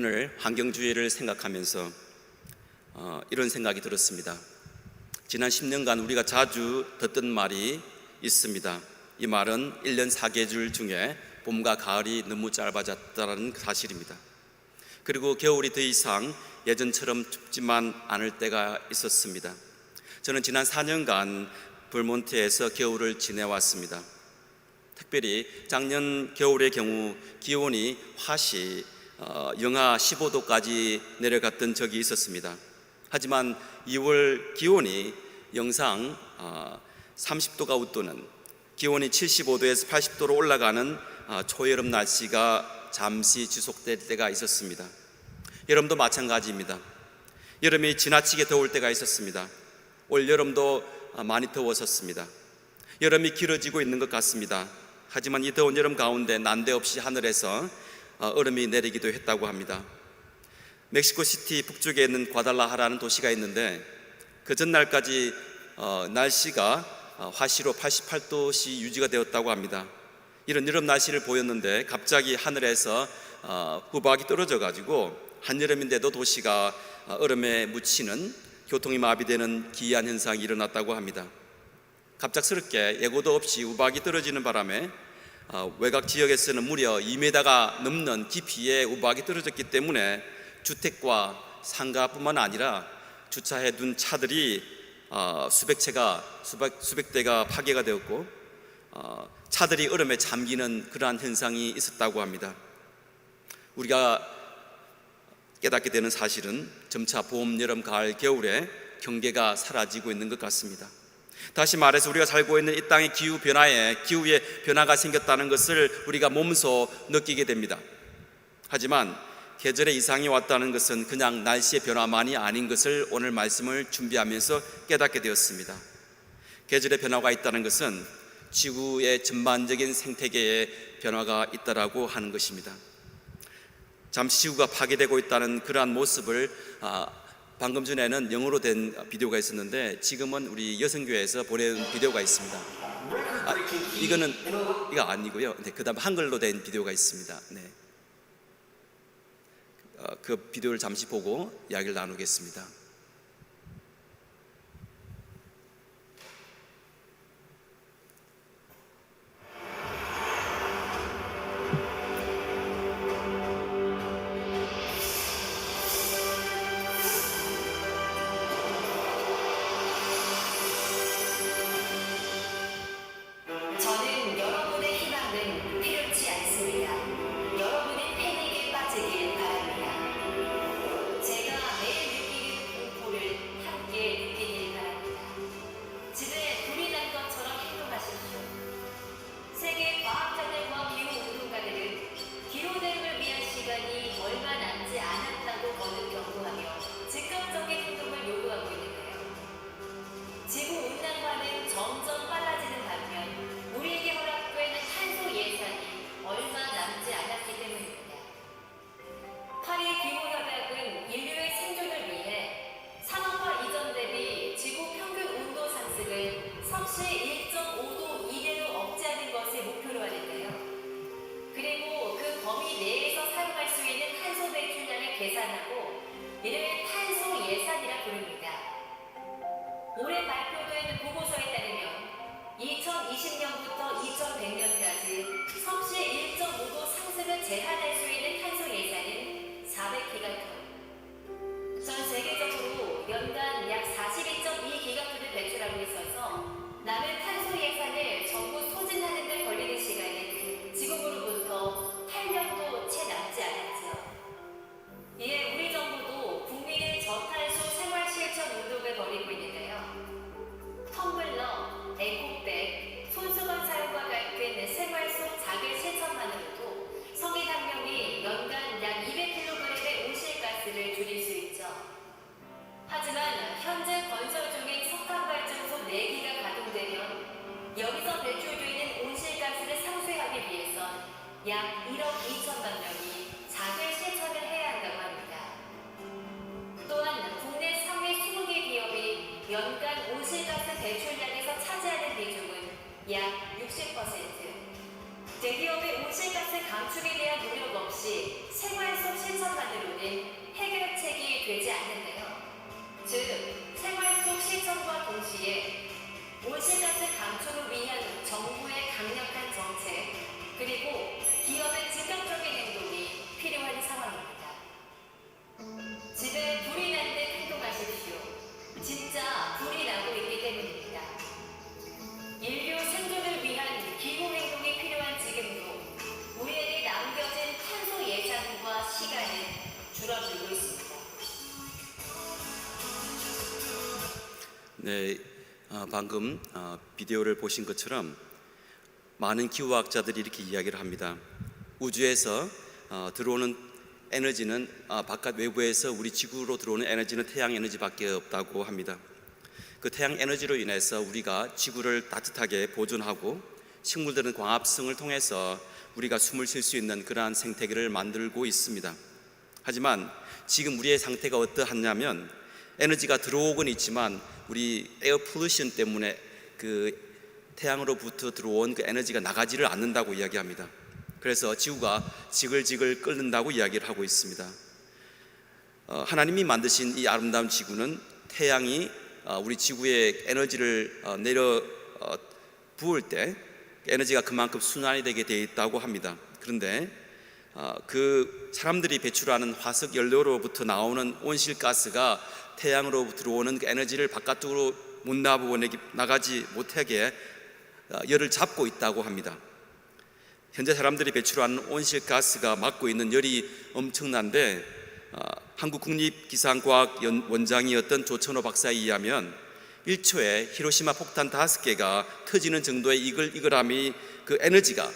오늘 환경주의를 생각하면서 이런 생각이 들었습니다. 지난 10년간 우리가 자주 듣던 말이 있습니다. 이 말은 1년 4계절 중에 봄과 가을이 너무 짧아졌다는 사실입니다. 그리고 겨울이 더 이상 예전처럼 춥지만 않을 때가 있었습니다. 저는 지난 4년간 벌몬트에서 겨울을 지내왔습니다. 특별히 작년 겨울의 경우 기온이 화시 영하 15도까지 내려갔던 적이 있었습니다. 하지만 2월 기온이 영상 30도가 웃도는, 기온이 75도에서 80도로 올라가는 초여름 날씨가 잠시 지속될 때가 있었습니다. 여름도 마찬가지입니다. 여름이 지나치게 더울 때가 있었습니다. 올 여름도 많이 더웠었습니다. 여름이 길어지고 있는 것 같습니다. 하지만 이 더운 여름 가운데 난데없이 하늘에서 얼음이 내리기도 했다고 합니다. 멕시코시티 북쪽에 있는 과달라하라는 도시가 있는데 그 전날까지 날씨가 화시로 88도씨 유지가 되었다고 합니다. 이런 여름 날씨를 보였는데 갑자기 하늘에서 우박이 떨어져 가지고 한여름인데도 도시가 얼음에 묻히는, 교통이 마비되는 기이한 현상이 일어났다고 합니다. 갑작스럽게 예고도 없이 우박이 떨어지는 바람에 외곽 지역에서는 무려 2m가 넘는 깊이의 우박이 떨어졌기 때문에 주택과 상가뿐만 아니라 주차해 둔 차들이 수백 대가 파괴가 되었고 차들이 얼음에 잠기는 그러한 현상이 있었다고 합니다. 우리가 깨닫게 되는 사실은 점차 봄, 여름, 가을, 겨울에 경계가 사라지고 있는 것 같습니다. 다시 말해서 우리가 살고 있는 이 땅의 기후의 변화가 생겼다는 것을 우리가 몸소 느끼게 됩니다. 하지만 계절의 이상이 왔다는 것은 그냥 날씨의 변화만이 아닌 것을 오늘 말씀을 준비하면서 깨닫게 되었습니다. 계절의 변화가 있다는 것은 지구의 전반적인 생태계의 변화가 있다라고 하는 것입니다. 잠시 지구가 파괴되고 있다는 그러한 모습을 방금 전에는 영어로 된 비디오가 있었는데 지금은 우리 여성교회에서 보내는 비디오가 있습니다. 이거 아니고요. 네, 그 다음 한글로 된 비디오가 있습니다. 네. 그 비디오를 잠시 보고 이야기를 나누겠습니다. 저는 여러분의 희망은 필요치 않습니다. 여러분의 패닉에 빠지길 바랍니다. 제가 매일 느끼는 공포를 함께 느끼길 바랍니다. 집에 불이 난 것처럼 행동하십시오. 세계 과학자들과 기후운동가들은 기후대응을 위한 시간이 얼마 남지 않았다고 거듭 경고하며 즉각적인 행동을 요구하고 있는데요. 지구온난화는 점점 빨라지는 반면 우리에게 허락된 탄소 예산이 얼마 남지 않았기 때문입니다. 파리 기후협약은 인류의 생존을 위해 산업화 이전 대비 지구 평균 온도 상승을 섭씨 1.5도 이내로 억제하는 것을 목표로 하는데요. 그리고 그 범위 내에서 사용할 수 있는 탄소 배출량을 계산하고 이를 탄소 예산이라 부릅니다. 올해 발표된 보고서에 따르면 2020년부터 2100년까지 섭씨 1.5도 상승을 제한할 수 있는 탄소 예산은 400기가톤. 전 세계적으로 연간 약 42.2기가톤을 배출하고 있어서 남은 탄소 예산을 전부 소진하는 데 걸리는 시간은 지금으로부터 8년도 채 남지 않았죠. 이에 우리 정부도 국민의 저탄소 생활 실천 운동을 벌이고 있는데요. 텀블러, 에코백, 손수건 사용과 같은 생활 속 자기 실천만으로도 성인 한 명이 연간 약 200kg의 온실가스를 줄일 수 있죠. 하지만 현재 건설 중인 석탄발전소 4기가 가동되면 여기서 배출되는 온실가스를 상쇄하기 위해선 약 1억 2천만 명이 자기 실천을 해야 한다고 합니다. 또한 국내 상위 20개 기업이 연간 온실가스 배출량에서 차지하는 비중은 약 60%. 대기업의 온실가스 감축에 대한 노력 없이 생활 속 실천만으로는 해결책이 되지 않는데요. 즉, 생활 속 실천과 동시에 온실가스 감축을 위한 정부의 강력한 정책, 그리고 기업의 즉각적인 행동이 필요한 상황입니다. 집에 불이 난 듯 행동하십시오. 진짜 불이 나고 있기 때문입니다. 인류 생존을 위한 기후 행동이 필요한 지금도 우리에게 남겨진 탄소 예산과 시간은 줄어들고 있습니다. 네, 방금 비디오를 보신 것처럼 많은 기후학자들이 이렇게 이야기를 합니다. 우주에서 들어오는 에너지는 바깥 외부에서 우리 지구로 들어오는 에너지는 태양 에너지밖에 없다고 합니다. 그 태양 에너지로 인해서 우리가 지구를 따뜻하게 보존하고 식물들은 광합성을 통해서 우리가 숨을 쉴 수 있는 그러한 생태계를 만들고 있습니다. 하지만 지금 우리의 상태가 어떠하냐면 에너지가 들어오곤 있지만 우리 에어 폴루션 때문에 그 태양으로부터 들어온 그 에너지가 나가지를 않는다고 이야기합니다. 그래서 지구가 지글지글 끓는다고 이야기를 하고 있습니다. 하나님이 만드신 이 아름다운 지구는 태양이 우리 지구에 에너지를 내려 부을 때 에너지가 그만큼 순환이 되게 되어 있다고 합니다. 그런데 그 사람들이 배출하는 화석 연료로부터 나오는 온실가스가 태양으로 들어오는 그 에너지를 바깥으로 못 나가지 못하게 열을 잡고 있다고 합니다. 현재 사람들이 배출하는 온실가스가 맡고 있는 열이 엄청난데 한국국립기상과학 원장이었던 조천호 박사에 의하면 1초에 히로시마 폭탄 5개가 터지는 정도의 이글이글함이 그 에너지가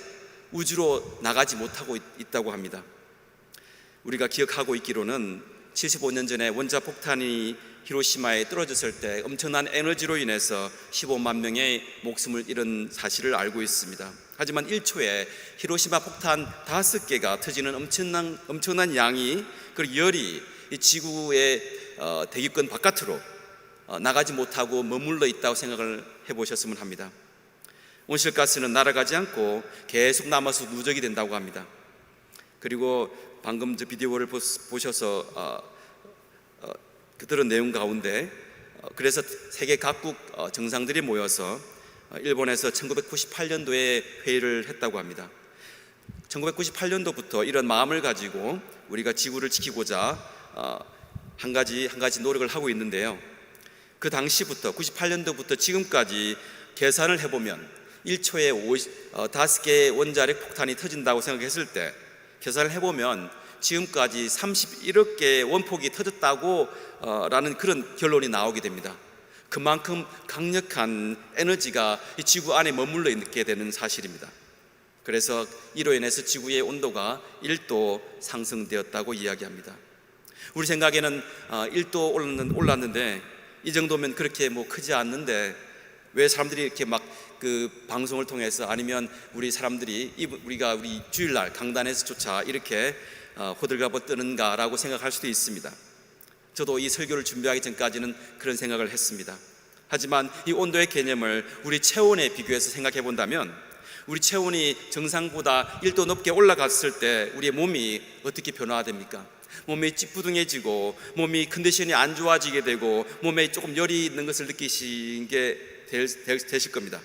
우주로 나가지 못하고 있다고 합니다. 우리가 기억하고 있기로는 75년 전에 원자폭탄이 히로시마에 떨어졌을 때 엄청난 에너지로 인해서 15만 명의 목숨을 잃은 사실을 알고 있습니다. 하지만 1초에 히로시마 폭탄 5개가 터지는 엄청난 양이 그 열이 이 지구의 대기권 바깥으로 나가지 못하고 머물러 있다고 생각을 해보셨으면 합니다. 온실가스는 날아가지 않고 계속 남아서 누적이 된다고 합니다. 그리고 방금 저 비디오를 보셔서 들은 내용 가운데 그래서 세계 각국 정상들이 모여서 일본에서 1998년도에 회의를 했다고 합니다. 1998년도부터 이런 마음을 가지고 우리가 지구를 지키고자 한 가지 노력을 하고 있는데요. 그 당시부터 98년도부터 지금까지 계산을 해보면 1초에 5개의 원자력 폭탄이 터진다고 생각했을 때 계산을 해보면 지금까지 31억 개의 원폭이 터졌다고 라는 그런 결론이 나오게 됩니다. 그만큼 강력한 에너지가 이 지구 안에 머물러 있게 되는 사실입니다. 그래서 이로 인해서 지구의 온도가 1도 상승되었다고 이야기합니다. 우리 생각에는 1도 올랐는데 이 정도면 그렇게 크지 않는데 왜 사람들이 이렇게 막 그 방송을 통해서 아니면 우리 사람들이 우리가 우리 주일날 강단에서조차 이렇게 호들갑을 뜨는가라고 생각할 수도 있습니다. 저도 이 설교를 준비하기 전까지는 그런 생각을 했습니다. 하지만 이 온도의 개념을 우리 체온에 비교해서 생각해 본다면 우리 체온이 정상보다 1도 높게 올라갔을 때 우리의 몸이 어떻게 변화됩니까? 몸이 찌뿌둥해지고 몸이 컨디션이 안 좋아지게 되고 몸에 조금 열이 있는 것을 느끼신 게 되실 겁니다.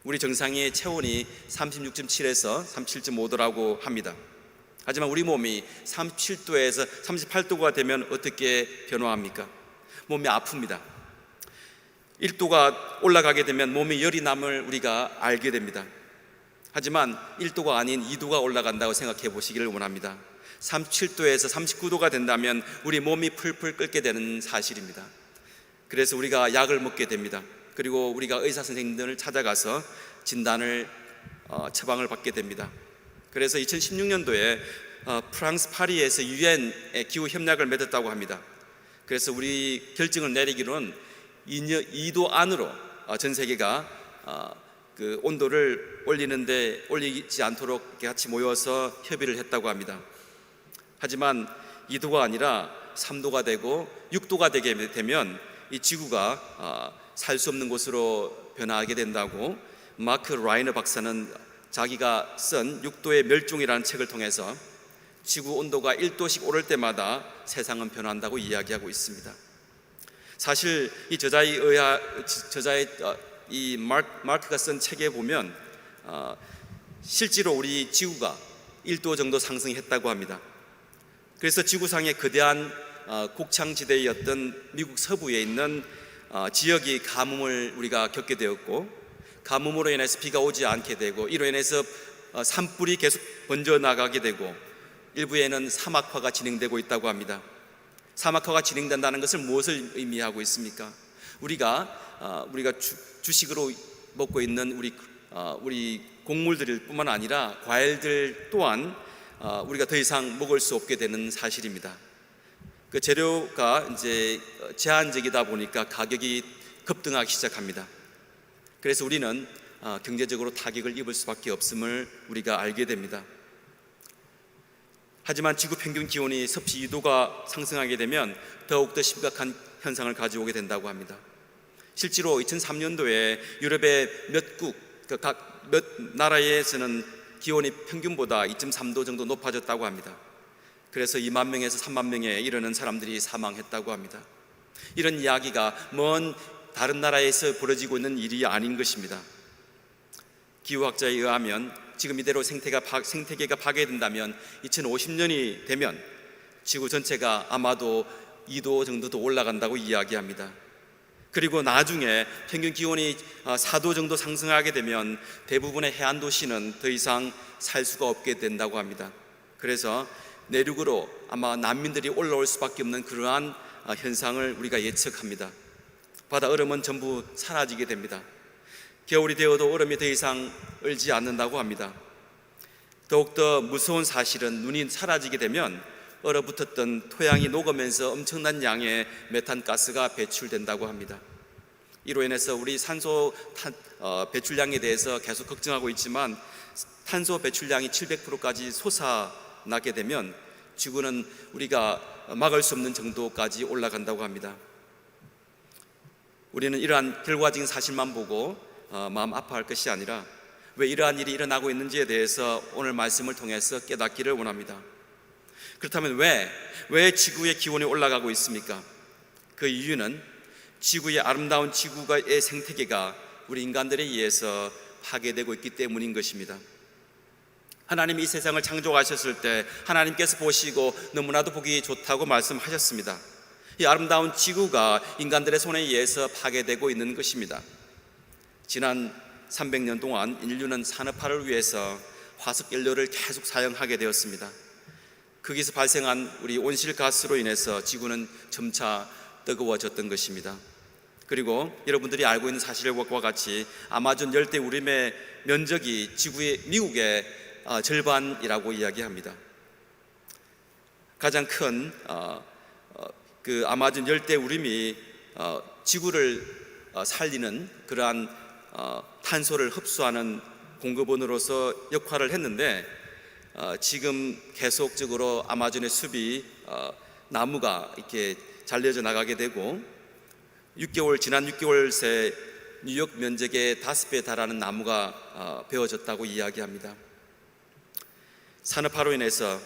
우리 정상의 체온이 36.7에서 37.5도라고 합니다. 하지만 우리 몸이 37도에서 38도가 되면 어떻게 변화합니까? 몸이 아픕니다. 1도가 올라가게 되면 몸에 열이 남을 우리가 알게 됩니다. 하지만 1도가 아닌 2도가 올라간다고 생각해 보시기를 원합니다. 37도에서 39도가 된다면 우리 몸이 풀풀 끓게 되는 사실입니다. 그래서 우리가 약을 먹게 됩니다. 그리고 우리가 의사 선생님들을 찾아가서 진단을 처방을 받게 됩니다. 그래서 2016년도에 프랑스 파리에서 유엔의 기후 협약을 맺었다고 합니다. 그래서 우리 결정을 내리기로는 2도 안으로 전 세계가 그 온도를 올리지 않도록 같이 모여서 협의를 했다고 합니다. 하지만 2도가 아니라 3도가 되고 6도가 되게 되면 이 지구가 살 수 없는 곳으로 변화하게 된다고 마크 라이너 박사는 자기가 쓴 6도의 멸종이라는 책을 통해서 지구 온도가 1도씩 오를 때마다 세상은 변한다고 이야기하고 있습니다. 사실 이 저자의 이 마크가 쓴 책에 보면 실제로 우리 지구가 1도 정도 상승했다고 합니다. 그래서 지구상의 거대한 곡창지대였던 미국 서부에 있는 지역이 가뭄을 우리가 겪게 되었고, 가뭄으로 인해서 비가 오지 않게 되고, 이로 인해서 산불이 계속 번져나가게 되고, 일부에는 사막화가 진행되고 있다고 합니다. 사막화가 진행된다는 것을 무엇을 의미하고 있습니까? 우리가 주식으로 먹고 있는 우리 곡물들 뿐만 아니라 과일들 또한 우리가 더 이상 먹을 수 없게 되는 사실입니다. 그 재료가 이제 제한적이다 보니까 가격이 급등하기 시작합니다. 그래서 우리는 경제적으로 타격을 입을 수밖에 없음을 우리가 알게 됩니다. 하지만 지구 평균 기온이 섭씨 2도가 상승하게 되면 더욱더 심각한 현상을 가져오게 된다고 합니다. 실제로 2003년도에 유럽의 몇 나라에서는 기온이 평균보다 2.3도 정도 높아졌다고 합니다. 그래서 2만 명에서 3만 명에 이르는 사람들이 사망했다고 합니다. 이런 이야기가 먼 다른 나라에서 벌어지고 있는 일이 아닌 것입니다. 기후학자에 의하면 지금 이대로 생태계가 파괴된다면 2050년이 되면 지구 전체가 아마도 2도 정도 더 올라간다고 이야기합니다. 그리고 나중에 평균 기온이 4도 정도 상승하게 되면 대부분의 해안 도시는 더 이상 살 수가 없게 된다고 합니다. 그래서 내륙으로 아마 난민들이 올라올 수밖에 없는 그러한 현상을 우리가 예측합니다. 바다 얼음은 전부 사라지게 됩니다. 겨울이 되어도 얼음이 더 이상 얼지 않는다고 합니다. 더욱더 무서운 사실은 눈이 사라지게 되면 얼어붙었던 토양이 녹으면서 엄청난 양의 메탄가스가 배출된다고 합니다. 이로 인해서 우리 산소 배출량에 대해서 계속 걱정하고 있지만 탄소 배출량이 700%까지 솟아나게 되면 지구는 우리가 막을 수 없는 정도까지 올라간다고 합니다. 우리는 이러한 결과적인 사실만 보고 마음 아파할 것이 아니라 왜 이러한 일이 일어나고 있는지에 대해서 오늘 말씀을 통해서 깨닫기를 원합니다. 그렇다면 왜 지구의 기온이 올라가고 있습니까? 그 이유는 지구의 아름다운 지구의 생태계가 우리 인간들에 의해서 파괴되고 있기 때문인 것입니다. 하나님이 이 세상을 창조하셨을 때 하나님께서 보시고 너무나도 보기 좋다고 말씀하셨습니다. 이 아름다운 지구가 인간들의 손에 의해서 파괴되고 있는 것입니다. 지난 300년 동안 인류는 산업화를 위해서 화석연료를 계속 사용하게 되었습니다. 거기서 발생한 우리 온실가스로 인해서 지구는 점차 뜨거워졌던 것입니다. 그리고 여러분들이 알고 있는 사실과 같이 아마존 열대 우림의 면적이 미국의 절반이라고 이야기합니다. 가장 큰 그 아마존 열대 우림이 지구를 살리는 그러한 탄소를 흡수하는 공급원으로서 역할을 했는데 지금 계속적으로 아마존의 숲이 나무가 이렇게 잘려져 나가게 되고 지난 6개월 새 뉴욕 면적의 5배에 달하는 나무가 베어졌다고 이야기합니다. 산업화로 인해서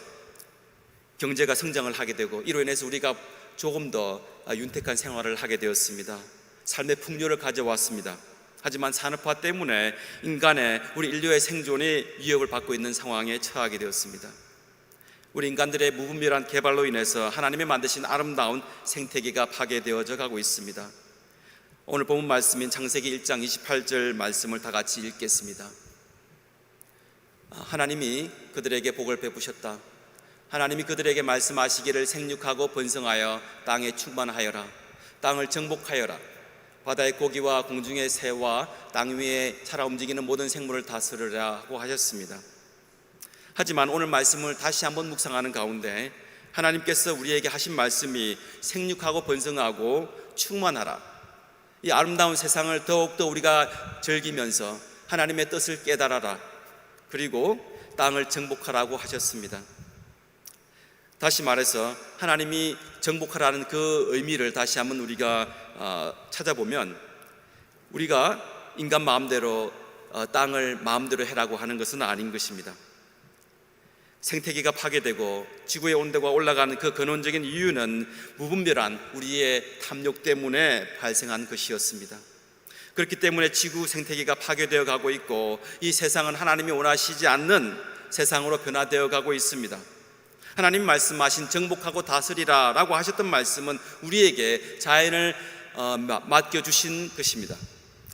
경제가 성장을 하게 되고 이로 인해서 우리가 조금 더 윤택한 생활을 하게 되었습니다. 삶의 풍요를 가져왔습니다. 하지만 산업화 때문에 우리 인류의 생존이 위협을 받고 있는 상황에 처하게 되었습니다. 우리 인간들의 무분별한 개발로 인해서 하나님이 만드신 아름다운 생태계가 파괴되어져 가고 있습니다. 오늘 본문 말씀인 창세기 1장 28절 말씀을 다 같이 읽겠습니다. 하나님이 그들에게 복을 베푸셨다. 하나님이 그들에게 말씀하시기를 생육하고 번성하여 땅에 충만하여라. 땅을 정복하여라. 바다의 고기와 공중의 새와 땅 위에 살아 움직이는 모든 생물을 다스리라고 하셨습니다. 하지만 오늘 말씀을 다시 한번 묵상하는 가운데 하나님께서 우리에게 하신 말씀이 생육하고 번성하고 충만하라. 이 아름다운 세상을 더욱더 우리가 즐기면서 하나님의 뜻을 깨달아라. 그리고 땅을 정복하라고 하셨습니다. 다시 말해서 하나님이 정복하라는 그 의미를 다시 한번 우리가 찾아보면 우리가 인간 마음대로 땅을 마음대로 해라고 하는 것은 아닌 것입니다. 생태계가 파괴되고 지구의 온도가 올라가는 그 근원적인 이유는 무분별한 우리의 탐욕 때문에 발생한 것이었습니다. 그렇기 때문에 지구 생태계가 파괴되어 가고 있고 이 세상은 하나님이 원하시지 않는 세상으로 변화되어 가고 있습니다. 하나님 말씀하신 정복하고 다스리라 라고 하셨던 말씀은 우리에게 자연을 맡겨주신 것입니다.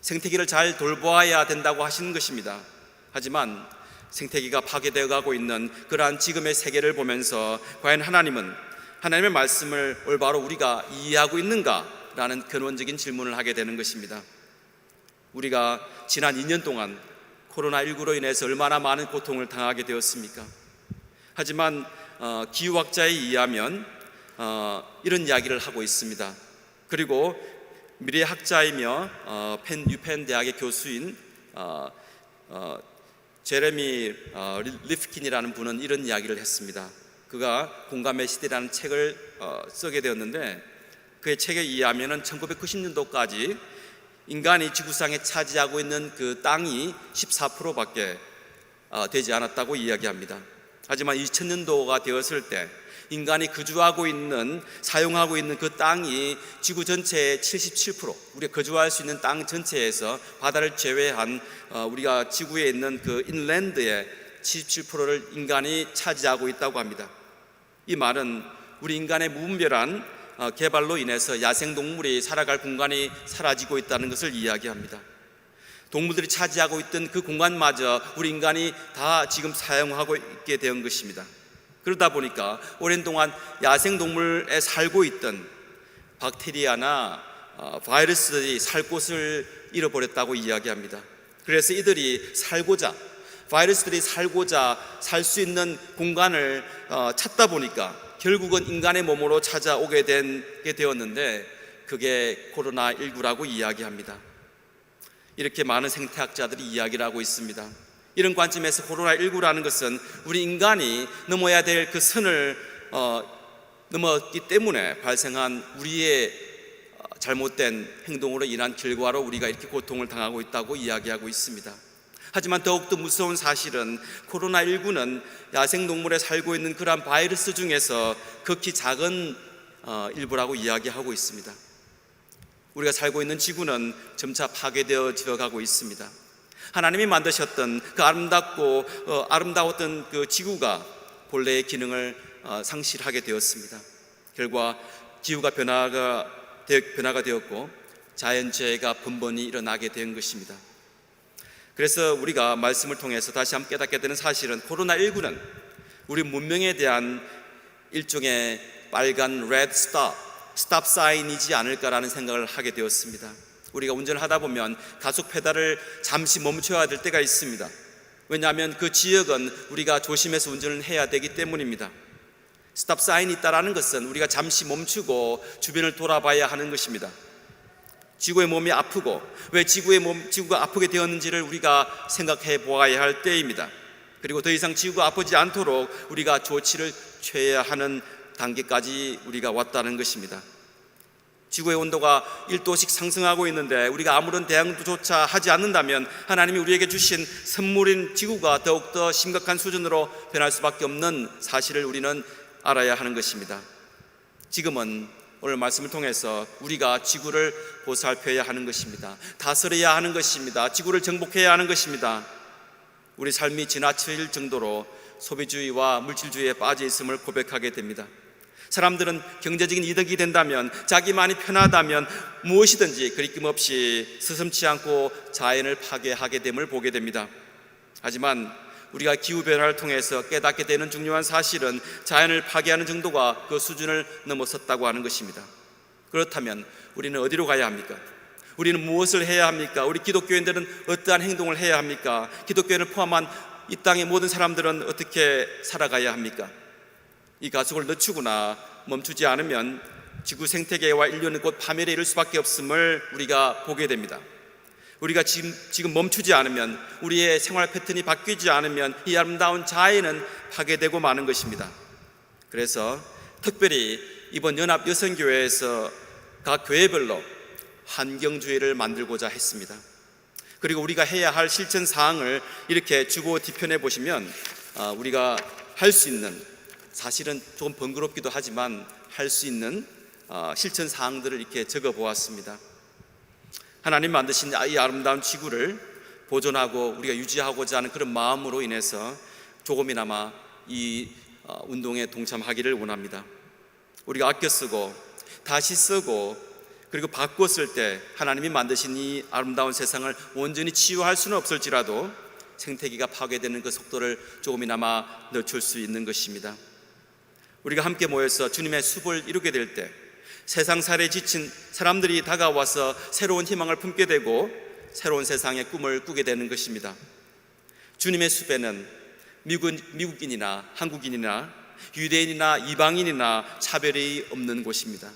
생태계를 잘 돌보아야 된다고 하시는 것입니다. 하지만 생태계가 파괴되어 가고 있는 그러한 지금의 세계를 보면서 과연 하나님은 하나님의 말씀을 올바로 우리가 이해하고 있는가라는 근원적인 질문을 하게 되는 것입니다. 우리가 지난 2년 동안 코로나19로 인해서 얼마나 많은 고통을 당하게 되었습니까? 하지만 기후학자에 의하면 이런 이야기를 하고 있습니다. 그리고 미래학자이며 유펜 대학의 교수인 제레미 리프킨이라는 분은 이런 이야기를 했습니다. 그가 공감의 시대라는 책을 쓰게 되었는데 그의 책에 의하면 1990년도까지 인간이 지구상에 차지하고 있는 그 땅이 14%밖에 되지 않았다고 이야기합니다. 하지만 2000년도가 되었을 때 인간이 거주하고 있는, 사용하고 있는 그 땅이 지구 전체의 77%, 우리가 거주할 수 있는 땅 전체에서 바다를 제외한 우리가 지구에 있는 그 인랜드의 77%를 인간이 차지하고 있다고 합니다. 이 말은 우리 인간의 무분별한 개발로 인해서 야생동물이 살아갈 공간이 사라지고 있다는 것을 이야기합니다. 동물들이 차지하고 있던 그 공간마저 우리 인간이 다 지금 사용하고 있게 된 것입니다. 그러다 보니까 오랜 동안 야생동물에 살고 있던 박테리아나 바이러스들이 살 곳을 잃어버렸다고 이야기합니다. 그래서 이들이 바이러스들이 살고자 살 수 있는 공간을 찾다 보니까 결국은 인간의 몸으로 찾아오게 되었는데 그게 코로나19라고 이야기합니다. 이렇게 많은 생태학자들이 이야기를 하고 있습니다. 이런 관점에서 코로나19라는 것은 우리 인간이 넘어야 될 그 선을 넘었기 때문에 발생한 우리의 잘못된 행동으로 인한 결과로 우리가 이렇게 고통을 당하고 있다고 이야기하고 있습니다. 하지만 더욱더 무서운 사실은 코로나19는 야생동물에 살고 있는 그러한 바이러스 중에서 극히 작은 일부라고 이야기하고 있습니다. 우리가 살고 있는 지구는 점차 파괴되어 가고 있습니다. 하나님이 만드셨던 그 아름다웠던 그 지구가 본래의 기능을 상실하게 되었습니다. 결과 기후가 변화가 되었고 자연재해가 번번이 일어나게 된 것입니다. 그래서 우리가 말씀을 통해서 다시 한번 깨닫게 되는 사실은 코로나19는 우리 문명에 대한 일종의 빨간 레드 스탑 사인이지 않을까라는 생각을 하게 되었습니다. 우리가 운전을 하다 보면 가속 페달을 잠시 멈춰야 될 때가 있습니다. 왜냐하면 그 지역은 우리가 조심해서 운전을 해야 되기 때문입니다. 스탑 사인이 있다는 것은 우리가 잠시 멈추고 주변을 돌아봐야 하는 것입니다. 지구의 몸이 아프고 왜 지구가 아프게 되었는지를 우리가 생각해 보아야 할 때입니다. 그리고 더 이상 지구가 아프지 않도록 우리가 조치를 취해야 하는 단계까지 우리가 왔다는 것입니다. 지구의 온도가 1도씩 상승하고 있는데 우리가 아무런 대응조차 하지 않는다면 하나님이 우리에게 주신 선물인 지구가 더욱더 심각한 수준으로 변할 수밖에 없는 사실을 우리는 알아야 하는 것입니다. 지금은 오늘 말씀을 통해서 우리가 지구를 보살펴야 하는 것입니다. 다스려야 하는 것입니다. 지구를 정복해야 하는 것입니다. 우리 삶이 지나칠 정도로 소비주의와 물질주의에 빠져 있음을 고백하게 됩니다. 사람들은 경제적인 이득이 된다면, 자기만이 편하다면 무엇이든지 그리낌없이 서슴지 않고 자연을 파괴하게 됨을 보게 됩니다. 하지만 우리가 기후변화를 통해서 깨닫게 되는 중요한 사실은 자연을 파괴하는 정도가 그 수준을 넘어섰다고 하는 것입니다. 그렇다면 우리는 어디로 가야 합니까? 우리는 무엇을 해야 합니까? 우리 기독교인들은 어떠한 행동을 해야 합니까? 기독교인을 포함한 이 땅의 모든 사람들은 어떻게 살아가야 합니까? 이 가속을 늦추거나 멈추지 않으면 지구 생태계와 인류는 곧 파멸에 이를 수밖에 없음을 우리가 보게 됩니다. 우리가 지금 멈추지 않으면, 우리의 생활 패턴이 바뀌지 않으면 이 아름다운 자연은 파괴되고 마는 것입니다. 그래서 특별히 이번 연합여성교회에서 각 교회별로 환경주의를 만들고자 했습니다. 그리고 우리가 해야 할 실천 사항을 이렇게 주고 뒤편에 보시면 우리가 할 수 있는, 사실은 조금 번거롭기도 하지만 할 수 있는 실천 사항들을 이렇게 적어 보았습니다. 하나님 만드신 이 아름다운 지구를 보존하고 우리가 유지하고자 하는 그런 마음으로 인해서 조금이나마 이 운동에 동참하기를 원합니다. 우리가 아껴 쓰고 다시 쓰고 그리고 바꿔 쓸 때 하나님이 만드신 이 아름다운 세상을 온전히 치유할 수는 없을지라도 생태계가 파괴되는 그 속도를 조금이나마 늦출 수 있는 것입니다. 우리가 함께 모여서 주님의 숲을 이루게 될 때 세상 살에 지친 사람들이 다가와서 새로운 희망을 품게 되고 새로운 세상의 꿈을 꾸게 되는 것입니다. 주님의 숲에는 미국인이나 한국인이나 유대인이나 이방인이나 차별이 없는 곳입니다.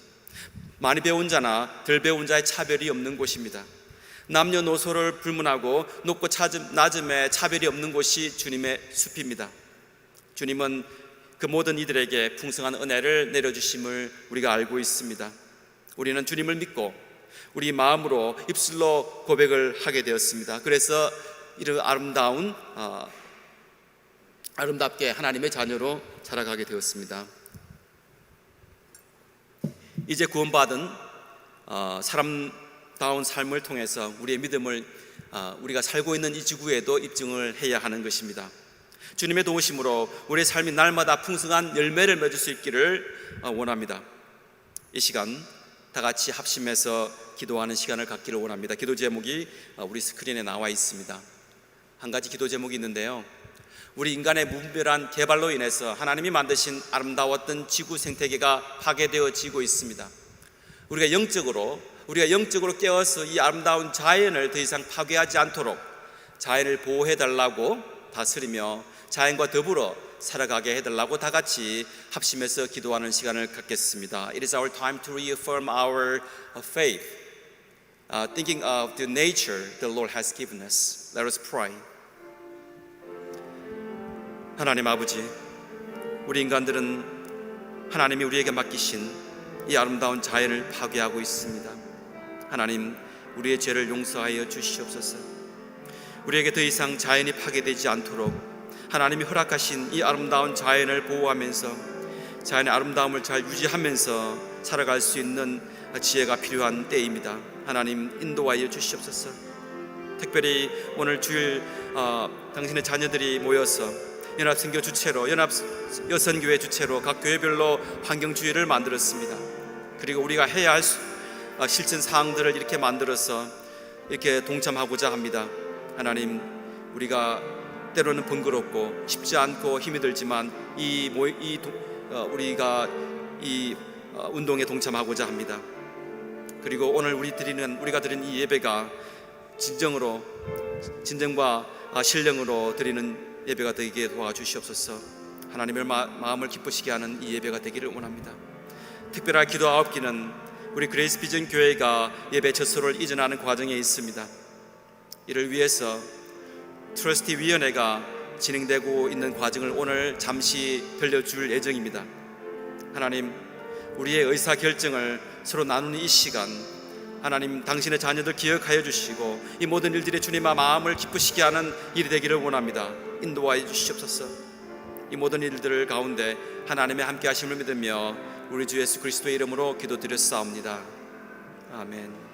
많이 배운 자나 덜 배운 자의 차별이 없는 곳입니다. 남녀노소를 불문하고 높고 낮음에 차별이 없는 곳이 주님의 숲입니다. 주님은 그 모든 이들에게 풍성한 은혜를 내려주심을 우리가 알고 있습니다. 우리는 주님을 믿고 우리 마음으로 입술로 고백을 하게 되었습니다. 그래서 이런 아름답게 하나님의 자녀로 자라가게 되었습니다. 이제 구원받은 사람다운 삶을 통해서 우리의 믿음을 우리가 살고 있는 이 지구에도 입증을 해야 하는 것입니다. 주님의 도우심으로 우리의 삶이 날마다 풍성한 열매를 맺을 수 있기를 원합니다. 이 시간 다 같이 합심해서 기도하는 시간을 갖기를 원합니다. 기도 제목이 우리 스크린에 나와 있습니다. 한 가지 기도 제목이 있는데요, 우리 인간의 무분별한 개발로 인해서 하나님이 만드신 아름다웠던 지구 생태계가 파괴되어지고 있습니다. 우리가 영적으로 깨어서 이 아름다운 자연을 더 이상 파괴하지 않도록 자연을 보호해달라고 다스리며 자연과 더불어 살아가게 해달라고 다 같이 합심해서 기도하는 시간을 갖겠습니다. It is our time to reaffirm our faith, thinking of the nature the Lord has given us. Let us pray. 하나님 아버지, 우리 인간들은 하나님이 우리에게 맡기신 이 아름다운 자연을 파괴하고 있습니다. 하나님, 우리의 죄를 용서하여 주시옵소서. 우리에게 더 이상 자연이 파괴되지 않도록 하나님이 허락하신 이 아름다운 자연을 보호하면서 자연의 아름다움을 잘 유지하면서 살아갈 수 있는 지혜가 필요한 때입니다. 하나님, 인도하여 주시옵소서. 특별히 오늘 주일 당신의 자녀들이 모여서 연합선교 주체로, 연합여선교회 주체로 각 교회별로 환경주의를 만들었습니다. 그리고 우리가 해야 할 실천 사항들을 이렇게 만들어서 이렇게 동참하고자 합니다. 하나님, 우리가 때로는 번거롭고 쉽지 않고 힘이 들지만 우리가 이 운동에 동참하고자 합니다. 그리고 오늘 우리가 드린 이 예배가 진정과 신령으로 드리는 예배가 되게 도와주시옵소서. 하나님의 마음을 기쁘시게 하는 이 예배가 되기를 원합니다. 특별한 기도 9기는 우리 그레이스 비전 교회가 예배 처소를 이전하는 과정에 있습니다. 이를 위해서 트러스티 위원회가 진행되고 있는 과정을 오늘 잠시 들려줄 예정입니다. 하나님, 우리의 의사결정을 서로 나누는 이 시간, 하나님, 당신의 자녀들 기억하여 주시고 이 모든 일들이 주님의 마음을 기쁘시게 하는 일이 되기를 원합니다. 인도하여 주시옵소서. 이 모든 일들 가운데 하나님의 함께 하심을 믿으며 우리 주 예수 그리스도의 이름으로 기도드렸사옵니다. 아멘.